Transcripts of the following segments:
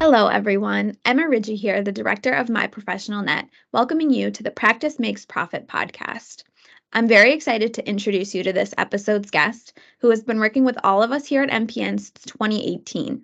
Hello, everyone. Emma Ridgie here, the director of My Professional Net, welcoming you to the Practice Makes Profit podcast. I'm very excited to introduce you to this episode's guest, who has been working with all of us here at MPN since 2018.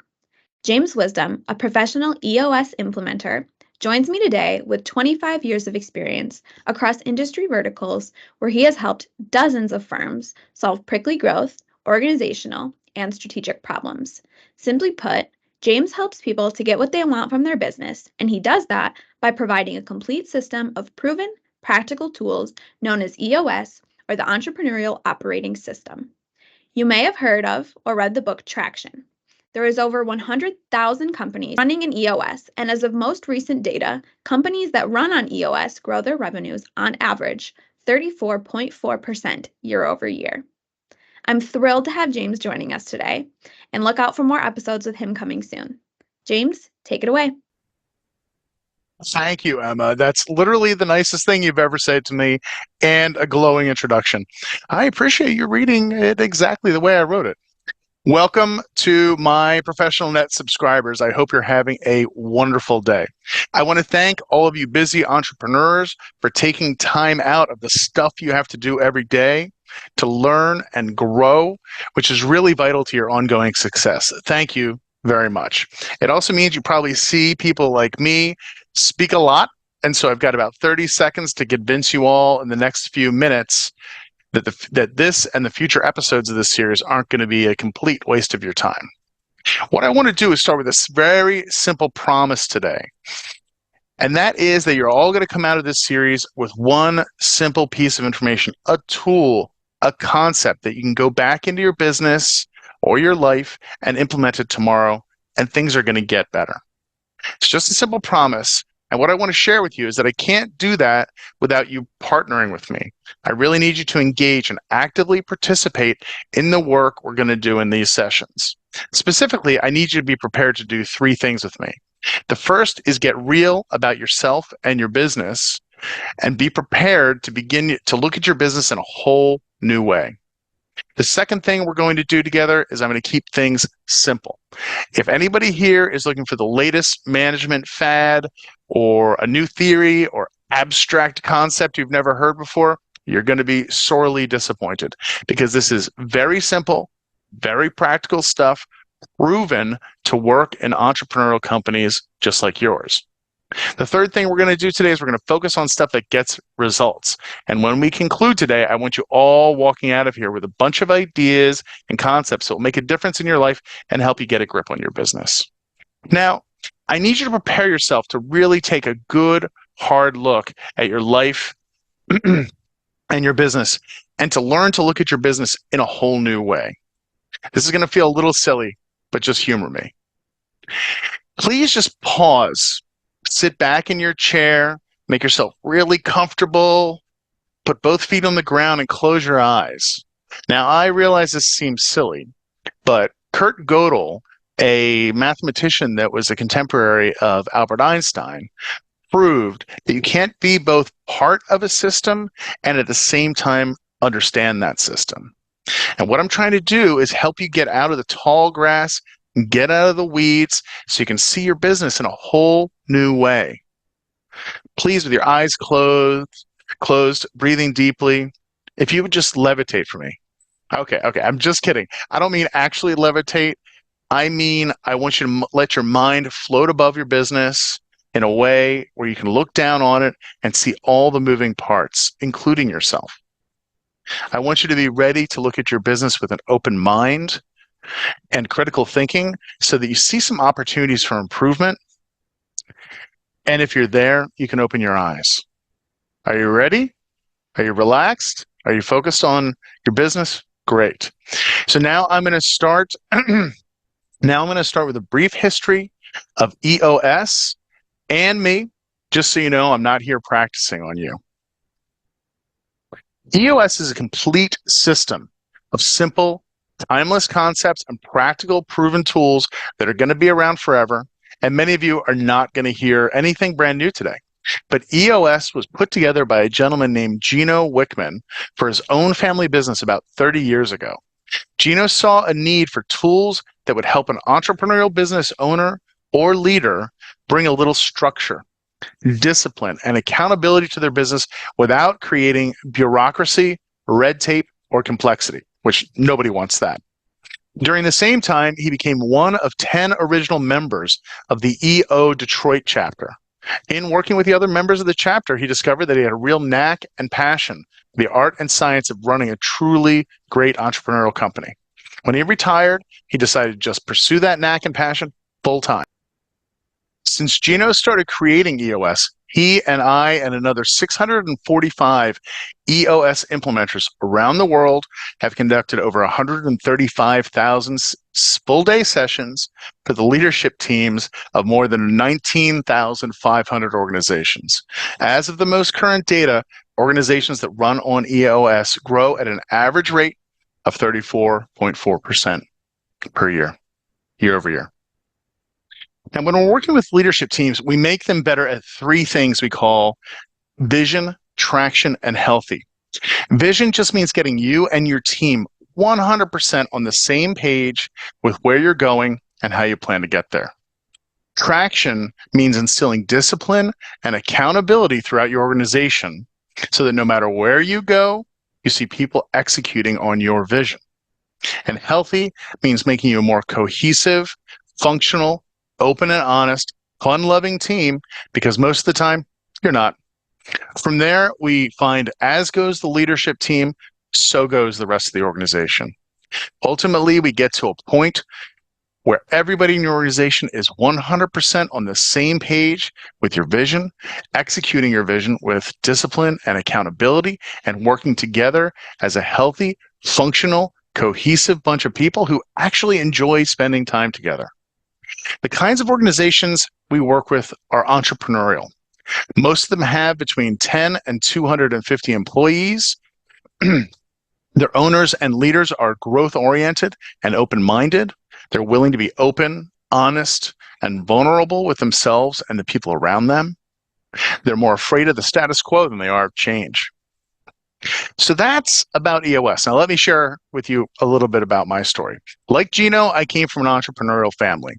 James Wisdom, a professional EOS implementer, joins me today with 25 years of experience across industry verticals where he has helped dozens of firms solve prickly growth, organizational, and strategic problems. Simply put, James helps people to get what they want from their business, and he does that by providing a complete system of proven, practical tools known as EOS, or the Entrepreneurial Operating System. You may have heard of or read the book Traction. There is over 100,000 companies running in EOS, and as of most recent data, companies that run on EOS grow their revenues on average 34.4% year over year. I'm thrilled to have James joining us today, and look out for more episodes with him coming soon. James, take it away. Thank you, Emma. That's literally the nicest thing you've ever said to me, and a glowing introduction. I appreciate you reading it exactly the way I wrote it. Welcome to My Professional Net subscribers. I hope you're having a wonderful day. I want to thank all of you busy entrepreneurs for taking time out of the stuff you have to do every day to learn and grow, which is really vital to your ongoing success. Thank you very much. It also means you probably see people like me speak a lot, and so I've got about 30 seconds to convince you all in the next few minutes that this and the future episodes of this series aren't going to be a complete waste of your time. What I want to do is start with this very simple promise today. And that is that you're all going to come out of this series with one simple piece of information, a tool, a concept that you can go back into your business or your life and implement it tomorrow, and things are going to get better. It's just a simple promise. And what I want to share with you is that I can't do that without you partnering with me. I really need you to engage and actively participate in the work we're going to do in these sessions. Specifically, I need you to be prepared to do three things with me. The first is get real about yourself and your business, and be prepared to begin to look at your business in a whole new way. The second thing we're going to do together is I'm going to keep things simple. If anybody here is looking for the latest management fad or a new theory or abstract concept you've never heard before, you're going to be sorely disappointed, because this is very simple, very practical stuff proven to work in entrepreneurial companies just like yours. The third thing we're going to do today is we're going to focus on stuff that gets results. And when we conclude today, I want you all walking out of here with a bunch of ideas and concepts that will make a difference in your life and help you get a grip on your business. Now, I need you to prepare yourself to really take a good, hard look at your life and your business, and to learn to look at your business in a whole new way. This is going to feel a little silly, but just humor me. Please just pause. Sit back in your chair, make yourself really comfortable, put both feet on the ground and close your eyes. Now, I realize this seems silly, but Kurt Gödel, a mathematician that was a contemporary of Albert Einstein, proved that you can't be both part of a system and at the same time understand that system. And what I'm trying to do is help you get out of the tall grass, get out of the weeds, so you can see your business in a whole new way. Please, with your eyes closed, breathing deeply, if you would just levitate for me. Okay, I'm just kidding. I don't mean actually levitate. I mean, I want you to let your mind float above your business in a way where you can look down on it and see all the moving parts, including yourself. I want you to be ready to look at your business with an open mind and critical thinking, so that you see some opportunities for improvement. And if you're there, you can open your eyes. Are you ready? Are you relaxed? Are you focused on your business? Great. So now I'm going to start. Now I'm going to start with a brief history of EOS and me, just so you know I'm not here practicing on you. EOS is a complete system of simple, timeless concepts and practical, proven tools that are going to be around forever. And many of you are not going to hear anything brand new today. But EOS was put together by a gentleman named Gino Wickman for his own family business about 30 years ago. Gino saw a need for tools that would help an entrepreneurial business owner or leader bring a little structure, discipline, and accountability to their business without creating bureaucracy, red tape, or complexity, which nobody wants that. During the same time, he became one of 10 original members of the EO Detroit chapter. In working with the other members of the chapter, he discovered that he had a real knack and passion for the art and science of running a truly great entrepreneurial company. When he retired, he decided to just pursue that knack and passion full time. Since Gino started creating EOS, he and I and another 645 EOS implementers around the world have conducted over 135,000 full-day sessions for the leadership teams of more than 19,500 organizations. As of the most current data, organizations that run on EOS grow at an average rate of 34.4% per year, year over year. And when we're working with leadership teams, we make them better at three things we call vision, traction, and healthy. Vision just means getting you and your team 100% on the same page with where you're going and how you plan to get there. Traction means instilling discipline and accountability throughout your organization so that no matter where you go, you see people executing on your vision. And healthy means making you a more cohesive, functional, open and honest, fun-loving team, because most of the time, you're not. From there, we find as goes the leadership team, so goes the rest of the organization. Ultimately, we get to a point where everybody in your organization is 100% on the same page with your vision, executing your vision with discipline and accountability, and working together as a healthy, functional, cohesive bunch of people who actually enjoy spending time together. The kinds of organizations we work with are entrepreneurial. Most of them have between 10 and 250 employees. Their owners and leaders are growth-oriented and open-minded. They're willing to be open, honest, and vulnerable with themselves and the people around them. They're more afraid of the status quo than they are of change. So that's about EOS. Now, let me share with you a little bit about my story. Like Gino, I came from an entrepreneurial family.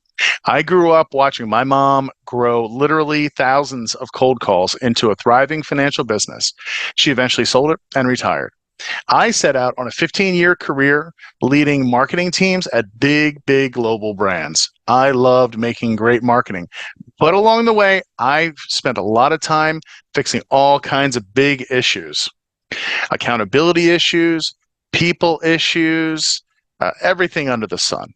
I grew up watching my mom grow literally thousands of cold calls into a thriving financial business. She eventually sold it and retired. I set out on a 15-year career leading marketing teams at big, big global brands. I loved making great marketing. But along the way, I've spent a lot of time fixing all kinds of big issues. Accountability issues, people issues, everything under the sun.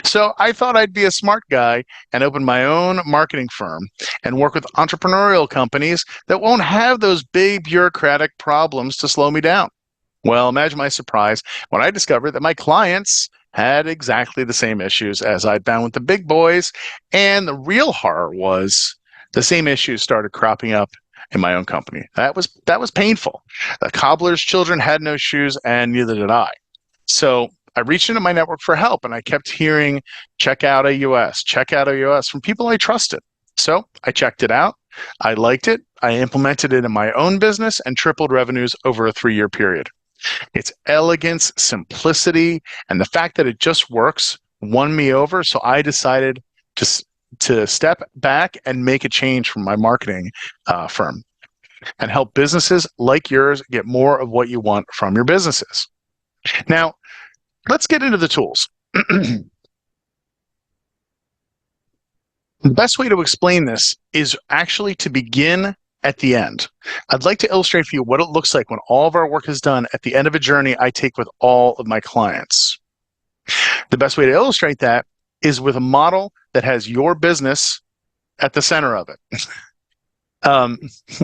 So I thought I'd be a smart guy and open my own marketing firm and work with entrepreneurial companies that won't have those big bureaucratic problems to slow me down. Well, imagine my surprise when I discovered that my clients had exactly the same issues as I'd found with the big boys. And the real horror was the same issues started cropping up in my own company. That was painful. The cobbler's children had no shoes, and neither did I. So I reached into my network for help, and I kept hearing, check out EOS from people I trusted. So I checked it out. I liked it. I implemented it in my own business and tripled revenues over a 3-year period. Its elegance, simplicity, and the fact that it just works won me over. So I decided to step back and make a change from my marketing firm and help businesses like yours get more of what you want from your businesses. Now, let's get into the tools. The best way to explain this is actually to begin at the end. I'd like to illustrate for you what it looks like when all of our work is done at the end of a journey I take with all of my clients. The best way to illustrate that is with a model that has your business at the center of it.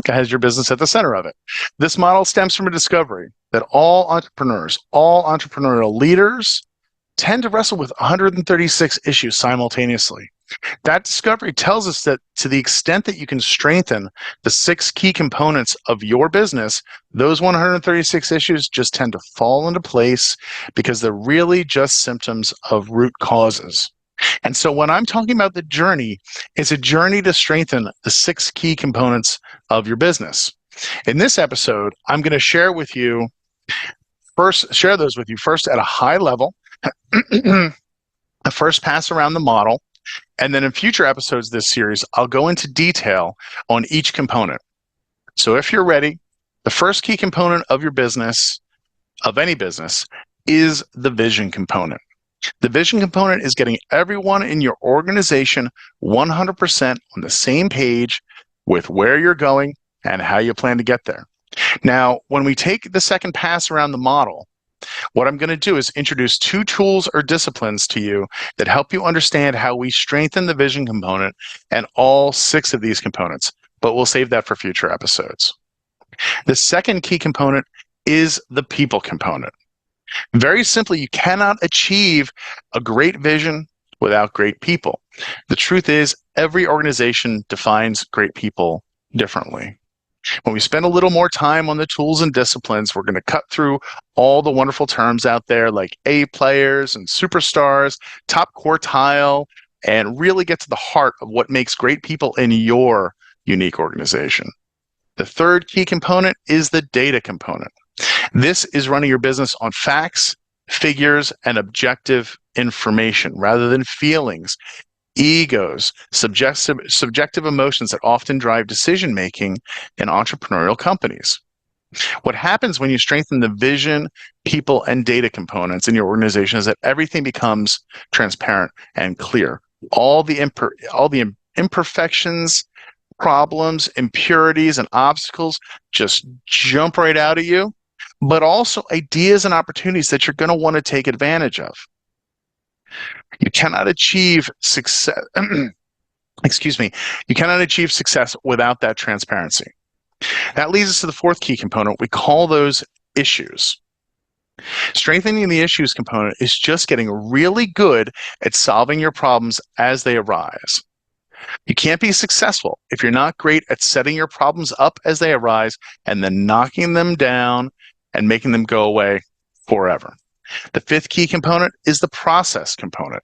Has your business at the center of it. This model stems from a discovery that all entrepreneurs, all entrepreneurial leaders tend to wrestle with 136 issues simultaneously. That discovery tells us that to the extent that you can strengthen the 6 key components of your business, those 136 issues just tend to fall into place because they're really just symptoms of root causes. And so when I'm talking about the journey, it's a journey to strengthen the 6 key components of your business. In this episode, I'm going to share those with you first at a high level, a first pass around the model, And then in future episodes of this series, I'll go into detail on each component. So if you're ready, the first key component of your business, of any business, is the vision component. The vision component is getting everyone in your organization 100% on the same page with where you're going and how you plan to get there. Now, when we take the second pass around the model, what I'm going to do is introduce 2 tools or disciplines to you that help you understand how we strengthen the vision component and all 6 of these components, but we'll save that for future episodes. The second key component is the people component. Very simply, you cannot achieve a great vision without great people. The truth is, every organization defines great people differently. When we spend a little more time on the tools and disciplines, we're going to cut through all the wonderful terms out there like A players and superstars, top quartile, and really get to the heart of what makes great people in your unique organization. The third key component is the data component. This is running your business on facts, figures, and objective information rather than feelings, egos, subjective emotions that often drive decision-making in entrepreneurial companies. What happens when you strengthen the vision, people, and data components in your organization is that everything becomes transparent and clear. All the imperfections, problems, impurities, and obstacles just jump right out at you, but also ideas and opportunities that you're going to want to take advantage of. You cannot achieve success. Excuse me. You cannot achieve success without that transparency. That leads us to the fourth key component. We call those issues. Strengthening the issues component is just getting really good at solving your problems as they arise. You can't be successful if you're not great at setting your problems up as they arise and then knocking them down and making them go away forever. The fifth key component is the process component.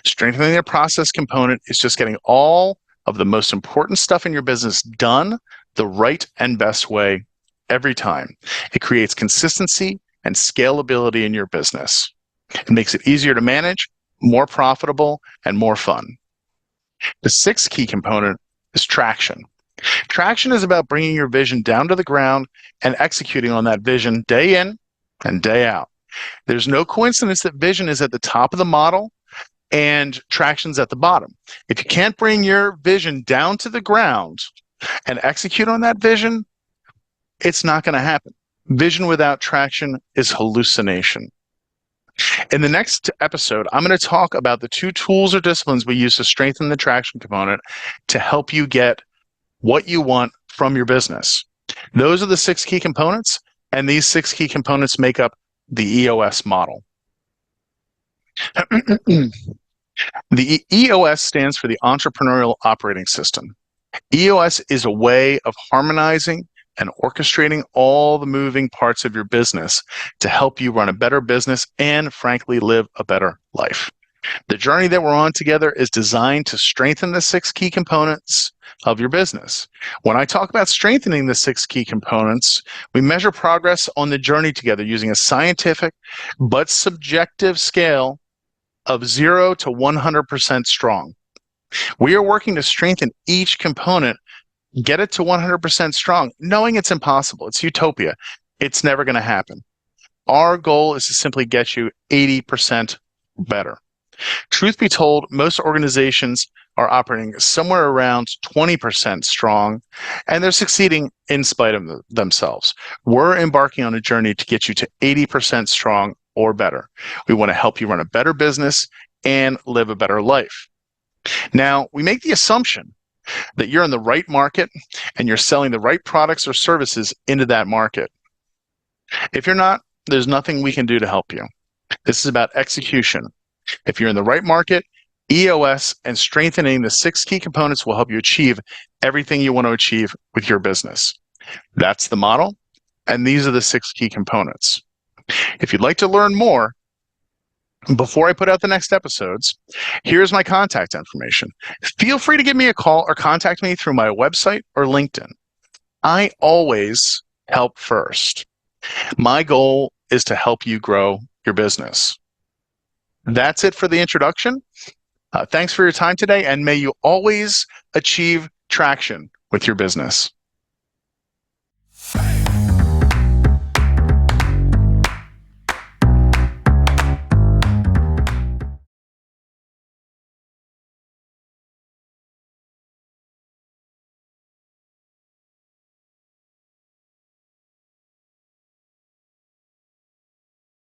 Strengthening the process component is just getting all of the most important stuff in your business done the right and best way every time. It creates consistency and scalability in your business. It makes it easier to manage, more profitable, and more fun. The sixth key component is traction. Traction is about bringing your vision down to the ground and executing on that vision day in and day out. There's no coincidence that vision is at the top of the model and traction's at the bottom. If you can't bring your vision down to the ground and execute on that vision, it's not going to happen. Vision without traction is hallucination. In the next episode, I'm going to talk about the 2 tools or disciplines we use to strengthen the traction component to help you get what you want from your business. Those are the 6 key components, and these 6 key components make up the EOS model. The EOS stands for the Entrepreneurial Operating System. EOS is a way of harmonizing and orchestrating all the moving parts of your business to help you run a better business and, frankly, live a better life. The journey that we're on together is designed to strengthen the 6 key components of your business. When I talk about strengthening the 6 key components, we measure progress on the journey together using a scientific but subjective scale of 0 to 100% strong. We are working to strengthen each component, get it to 100% strong, knowing it's impossible. It's utopia. It's never going to happen. Our goal is to simply get you 80% better. Truth be told, most organizations are operating somewhere around 20% strong, and they're succeeding in spite of themselves. We're embarking on a journey to get you to 80% strong or better. We want to help you run a better business and live a better life. Now, we make the assumption that you're in the right market and you're selling the right products or services into that market. If you're not, there's nothing we can do to help you. This is about execution. If you're in the right market, EOS and strengthening the 6 key components will help you achieve everything you want to achieve with your business. That's the model, and these are the 6 key components. If you'd like to learn more, before I put out the next episodes, here's my contact information. Feel free to give me a call or contact me through my website or LinkedIn. I always help first. My goal is to help you grow your business. That's it for the introduction. Thanks for your time today, and may you always achieve traction with your business.